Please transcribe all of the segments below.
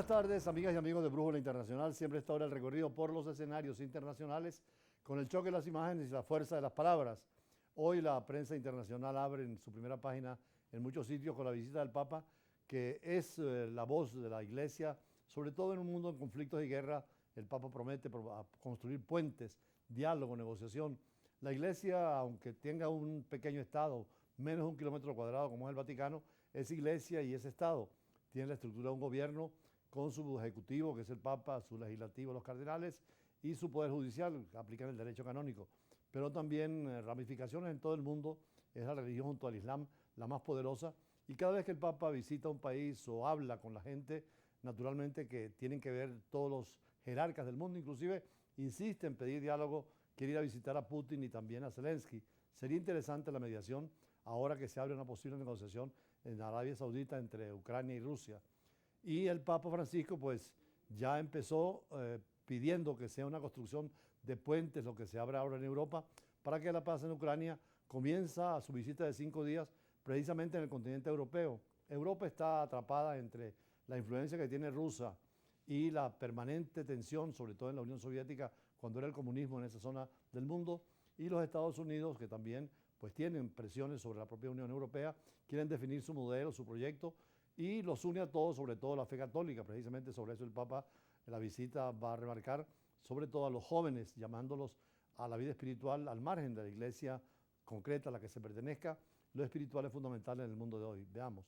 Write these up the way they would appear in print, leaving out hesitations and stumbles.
Buenas tardes, amigas y amigos de Brújula Internacional. Siempre está ahora el recorrido por los escenarios internacionales con el choque de las imágenes y la fuerza de las palabras. Hoy la prensa internacional abre en su primera página en muchos sitios con la visita del Papa, que es la voz de la Iglesia, sobre todo en un mundo en conflictos y guerra. El Papa promete construir puentes, diálogo, negociación. La Iglesia, aunque tenga un pequeño Estado, menos de 1 kilómetro cuadrado como es el Vaticano, es Iglesia y es Estado. Tiene la estructura de un gobierno con su ejecutivo, que es el Papa, su legislativo, los cardenales, y su poder judicial, que aplican el derecho canónico. Pero también ramificaciones en todo el mundo. Es la religión junto al Islam la más poderosa, y cada vez que el Papa visita un país o habla con la gente, naturalmente que tienen que ver todos los jerarcas del mundo, inclusive insiste en pedir diálogo, quiere ir a visitar a Putin y también a Zelensky. Sería interesante la mediación ahora que se abre una posible negociación en Arabia Saudita entre Ucrania y Rusia. Y el Papa Francisco pues ya empezó pidiendo que sea una construcción de puentes, lo que se abre ahora en Europa, para que la paz en Ucrania comienza su visita de 5 días precisamente en el continente europeo. Europa está atrapada entre la influencia que tiene Rusia y la permanente tensión, sobre todo en la Unión Soviética, cuando era el comunismo en esa zona del mundo, y los Estados Unidos, que también pues tienen presiones sobre la propia Unión Europea, quieren definir su modelo, su proyecto, y los une a todos, sobre todo la fe católica. Precisamente sobre eso el Papa en la visita va a remarcar, sobre todo a los jóvenes, llamándolos a la vida espiritual al margen de la iglesia concreta a la que se pertenezca. Lo espiritual es fundamental en el mundo de hoy. Veamos.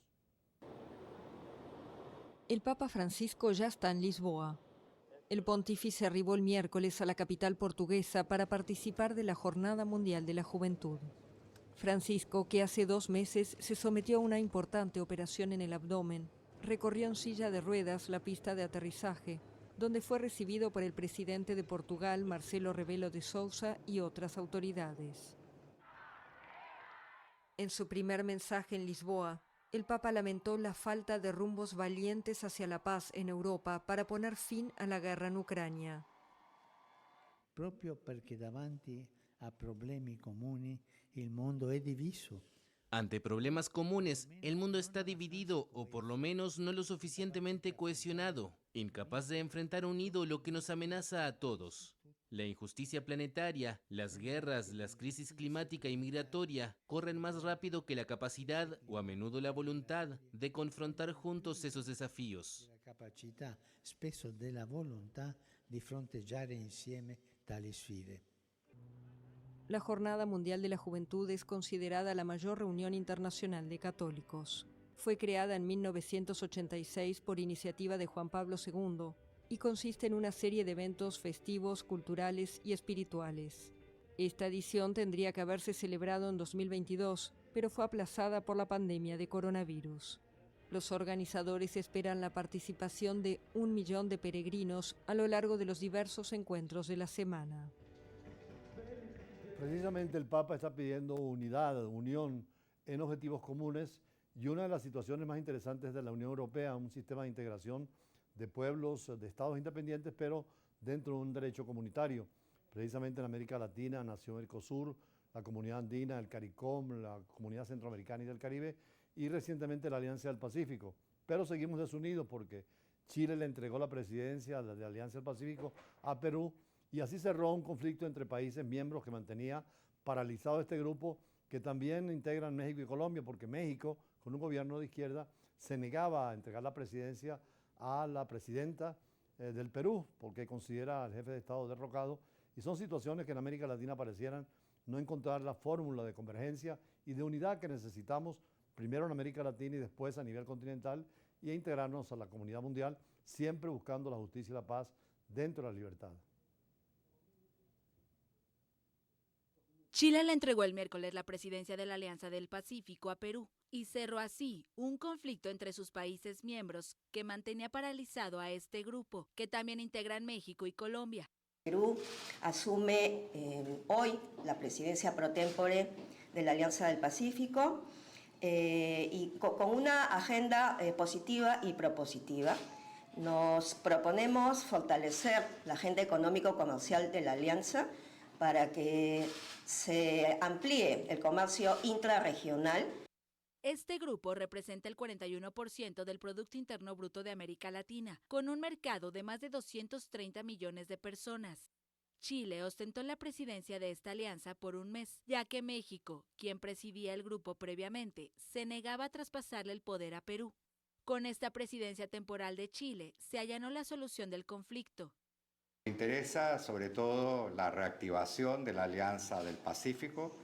El Papa Francisco ya está en Lisboa. El pontífice arribó el miércoles a la capital portuguesa para participar de la Jornada Mundial de la Juventud. Francisco, que hace 2 meses se sometió a una importante operación en el abdomen, recorrió en silla de ruedas la pista de aterrizaje, donde fue recibido por el presidente de Portugal, Marcelo Rebelo de Sousa, y otras autoridades. En su primer mensaje en Lisboa, el Papa lamentó la falta de rumbos valientes hacia la paz en Europa para poner fin a la guerra en Ucrania. Proprio perché davanti a problemi comuni il mondo è diviso. Ante problemas comunes, el mundo está dividido o por lo menos no lo suficientemente cohesionado, incapaz de enfrentar unido lo que nos amenaza a todos. La injusticia planetaria, las guerras, las crisis climática y migratoria corren más rápido que la capacidad o a menudo la voluntad de confrontar juntos esos desafíos. La capacità spesso della volontà di fronteggiare insieme tali sfide. La Jornada Mundial de la Juventud es considerada la mayor reunión internacional de católicos. Fue creada en 1986 por iniciativa de Juan Pablo II y consiste en una serie de eventos festivos, culturales y espirituales. Esta edición tendría que haberse celebrado en 2022, pero fue aplazada por la pandemia de coronavirus. Los organizadores esperan la participación de 1 millón de peregrinos a lo largo de los diversos encuentros de la semana. Precisamente el Papa está pidiendo unidad, unión en objetivos comunes, y una de las situaciones más interesantes de la Unión Europea, un sistema de integración de pueblos, de estados independientes, pero dentro de un derecho comunitario. Precisamente en América Latina nació Mercosur, la Comunidad Andina, el CARICOM, la Comunidad Centroamericana y del Caribe, y recientemente la Alianza del Pacífico. Pero seguimos desunidos porque Chile le entregó la presidencia de la Alianza del Pacífico a Perú, y así cerró un conflicto entre países miembros que mantenía paralizado este grupo, que también integran México y Colombia, porque México, con un gobierno de izquierda, se negaba a entregar la presidencia a la presidenta del Perú, porque considera al jefe de Estado derrocado, y son situaciones que en América Latina parecieran no encontrar la fórmula de convergencia y de unidad que necesitamos, primero en América Latina y después a nivel continental, y a integrarnos a la comunidad mundial, siempre buscando la justicia y la paz dentro de la libertad. Chile le entregó el miércoles la presidencia de la Alianza del Pacífico a Perú y cerró así un conflicto entre sus países miembros que mantenía paralizado a este grupo, que también integran México y Colombia. Perú asume hoy la presidencia pro tempore de la Alianza del Pacífico y con una agenda positiva y propositiva. Nos proponemos fortalecer la agenda económico-comercial de la Alianza para que se amplíe el comercio intrarregional. Este grupo representa el 41% del Producto Interno Bruto de América Latina, con un mercado de más de 230 millones de personas. Chile ostentó la presidencia de esta alianza por un mes, ya que México, quien presidía el grupo previamente, se negaba a traspasarle el poder a Perú. Con esta presidencia temporal de Chile, se allanó la solución del conflicto. Me interesa sobre todo la reactivación de la Alianza del Pacífico.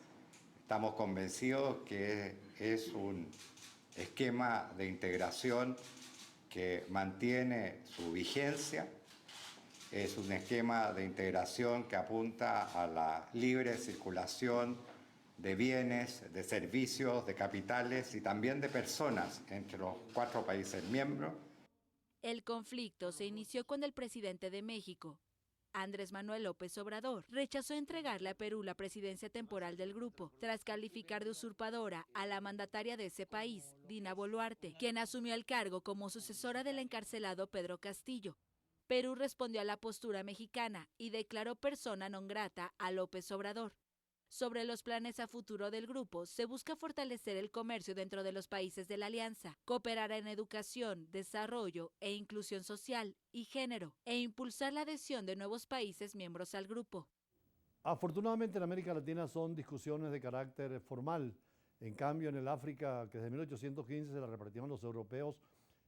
Estamos convencidos que es un esquema de integración que mantiene su vigencia. Es un esquema de integración que apunta a la libre circulación de bienes, de servicios, de capitales y también de personas entre los 4 países miembros. El conflicto se inició cuando el presidente de México, Andrés Manuel López Obrador, rechazó entregarle a Perú la presidencia temporal del grupo, tras calificar de usurpadora a la mandataria de ese país, Dina Boluarte, quien asumió el cargo como sucesora del encarcelado Pedro Castillo. Perú respondió a la postura mexicana y declaró persona non grata a López Obrador. Sobre los planes a futuro del grupo, se busca fortalecer el comercio dentro de los países de la alianza, cooperar en educación, desarrollo e inclusión social y género, e impulsar la adhesión de nuevos países miembros al grupo. Afortunadamente en América Latina son discusiones de carácter formal. En cambio, en el África, que desde 1815 se la repartieron los europeos,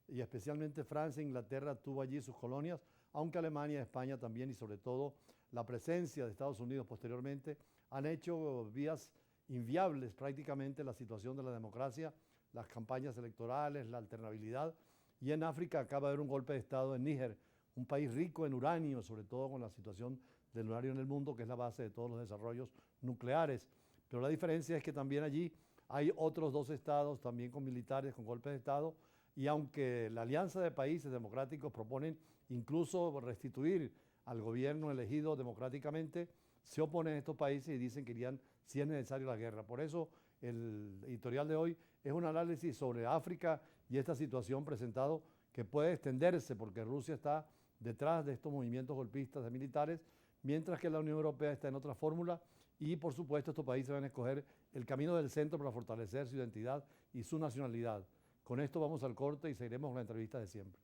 y especialmente Francia e Inglaterra tuvo allí sus colonias, aunque Alemania, España también, y sobre todo la presencia de Estados Unidos posteriormente, han hecho vías inviables prácticamente la situación de la democracia, las campañas electorales, la alternabilidad. Y en África acaba de haber un golpe de Estado en Níger, un país rico en uranio, sobre todo con la situación del uranio en el mundo, que es la base de todos los desarrollos nucleares. Pero la diferencia es que también allí hay otros 2 estados, también con militares, con golpes de Estado, y aunque la Alianza de Países Democráticos proponen incluso restituir al gobierno elegido democráticamente, se oponen a estos países y dicen que irían, si es necesario, la guerra. Por eso el editorial de hoy es un análisis sobre África y esta situación presentado que puede extenderse porque Rusia está detrás de estos movimientos golpistas de militares, mientras que la Unión Europea está en otra fórmula y, por supuesto, estos países van a escoger el camino del centro para fortalecer su identidad y su nacionalidad. Con esto vamos al corte y seguiremos con la entrevista de siempre.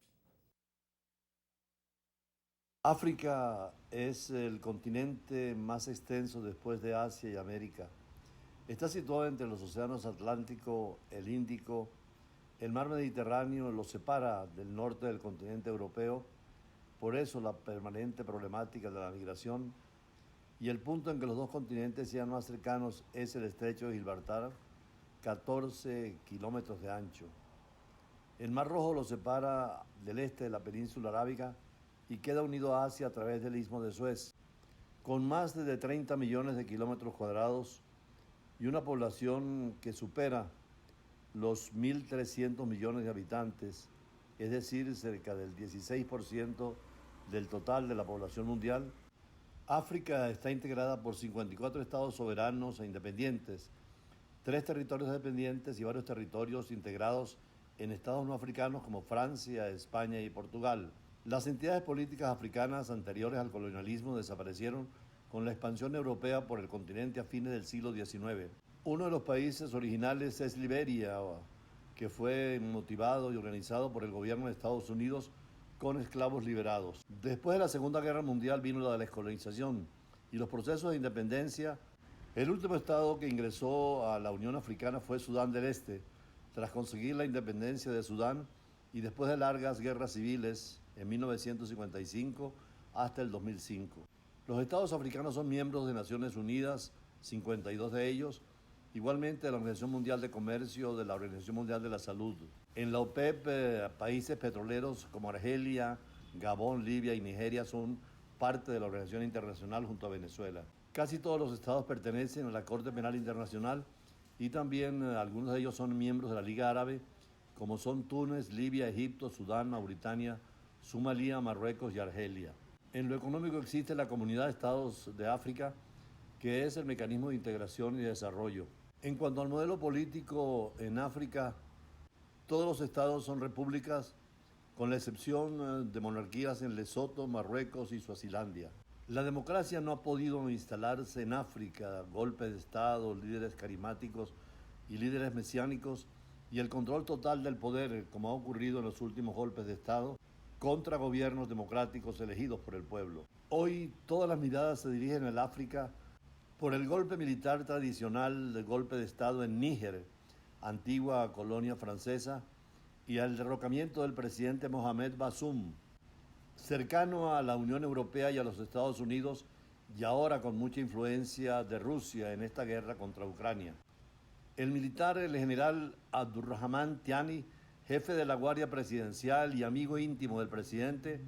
África es el continente más extenso después de Asia y América. Está situado entre los océanos Atlántico, el Índico, el mar Mediterráneo lo separa del norte del continente europeo, por eso la permanente problemática de la migración, y el punto en que los 2 continentes sean más cercanos es el estrecho de Gibraltar, 14 kilómetros de ancho. El Mar Rojo lo separa del este de la península arábiga y queda unido a Asia a través del Istmo de Suez. Con más de 30 millones de kilómetros cuadrados y una población que supera los 1.300 millones de habitantes, es decir, cerca del 16% del total de la población mundial, África está integrada por 54 estados soberanos e independientes, 3 territorios dependientes y varios territorios integrados en estados no africanos como Francia, España y Portugal. Las entidades políticas africanas anteriores al colonialismo desaparecieron con la expansión europea por el continente a fines del siglo XIX. Uno de los países originales es Liberia, que fue motivado y organizado por el gobierno de Estados Unidos con esclavos liberados. Después de la Segunda Guerra Mundial vino la descolonización y los procesos de independencia. El último estado que ingresó a la Unión Africana fue Sudán del Este, tras conseguir la independencia de Sudán y después de largas guerras civiles en 1955 hasta el 2005. Los estados africanos son miembros de Naciones Unidas, 52 de ellos, igualmente de la Organización Mundial de Comercio, de la Organización Mundial de la Salud. En la OPEP, países petroleros como Argelia, Gabón, Libia y Nigeria son parte de la organización internacional junto a Venezuela. Casi todos los estados pertenecen a la Corte Penal Internacional y también algunos de ellos son miembros de la Liga Árabe, como son Túnez, Libia, Egipto, Sudán, Mauritania, Somalia, Marruecos y Argelia. En lo económico existe la Comunidad de Estados de África, que es el mecanismo de integración y desarrollo. En cuanto al modelo político en África, todos los estados son repúblicas, con la excepción de monarquías en Lesoto, Marruecos y Suazilandia. La democracia no ha podido instalarse en África. Golpes de Estado, líderes carismáticos y líderes mesiánicos y el control total del poder, como ha ocurrido en los últimos golpes de Estado, contra gobiernos democráticos elegidos por el pueblo. Hoy todas las miradas se dirigen al África por el golpe militar tradicional del golpe de Estado en Níger, antigua colonia francesa, y al derrocamiento del presidente Mohamed Bazoum, cercano a la Unión Europea y a los Estados Unidos, y ahora con mucha influencia de Rusia en esta guerra contra Ucrania. El militar, el general Abdurrahman Tiani, jefe de la Guardia Presidencial y amigo íntimo del presidente,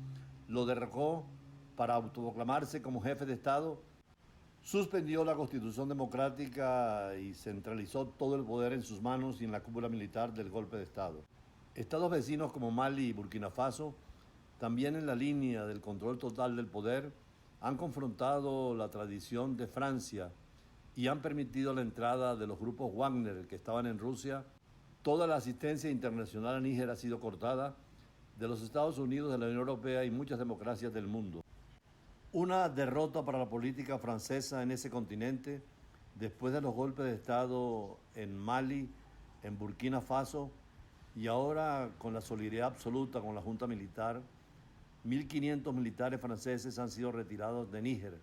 lo derrocó para autoproclamarse como jefe de Estado, suspendió la Constitución democrática y centralizó todo el poder en sus manos y en la cúpula militar del golpe de Estado. Estados vecinos como Mali y Burkina Faso, también en la línea del control total del poder, han confrontado la tradición de Francia y han permitido la entrada de los grupos Wagner que estaban en Rusia. Toda la asistencia internacional a Níger ha sido cortada de los Estados Unidos, de la Unión Europea y muchas democracias del mundo. Una derrota para la política francesa en ese continente, después de los golpes de Estado en Mali, en Burkina Faso, y ahora con la solidaridad absoluta con la Junta Militar. 1.500 militares franceses han sido retirados de Níger.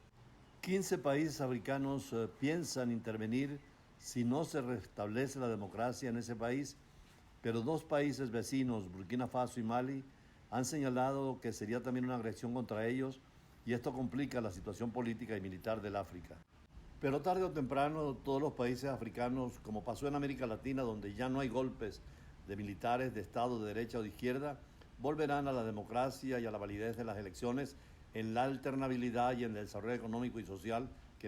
15 países africanos piensan intervenir si no se restablece la democracia en ese país, pero 2 países vecinos, Burkina Faso y Mali, han señalado que sería también una agresión contra ellos, y esto complica la situación política y militar del África. Pero tarde o temprano todos los países africanos, como pasó en América Latina, donde ya no hay golpes de militares de Estado de derecha o de izquierda, volverán a la democracia y a la validez de las elecciones, en la alternabilidad y en el desarrollo económico y social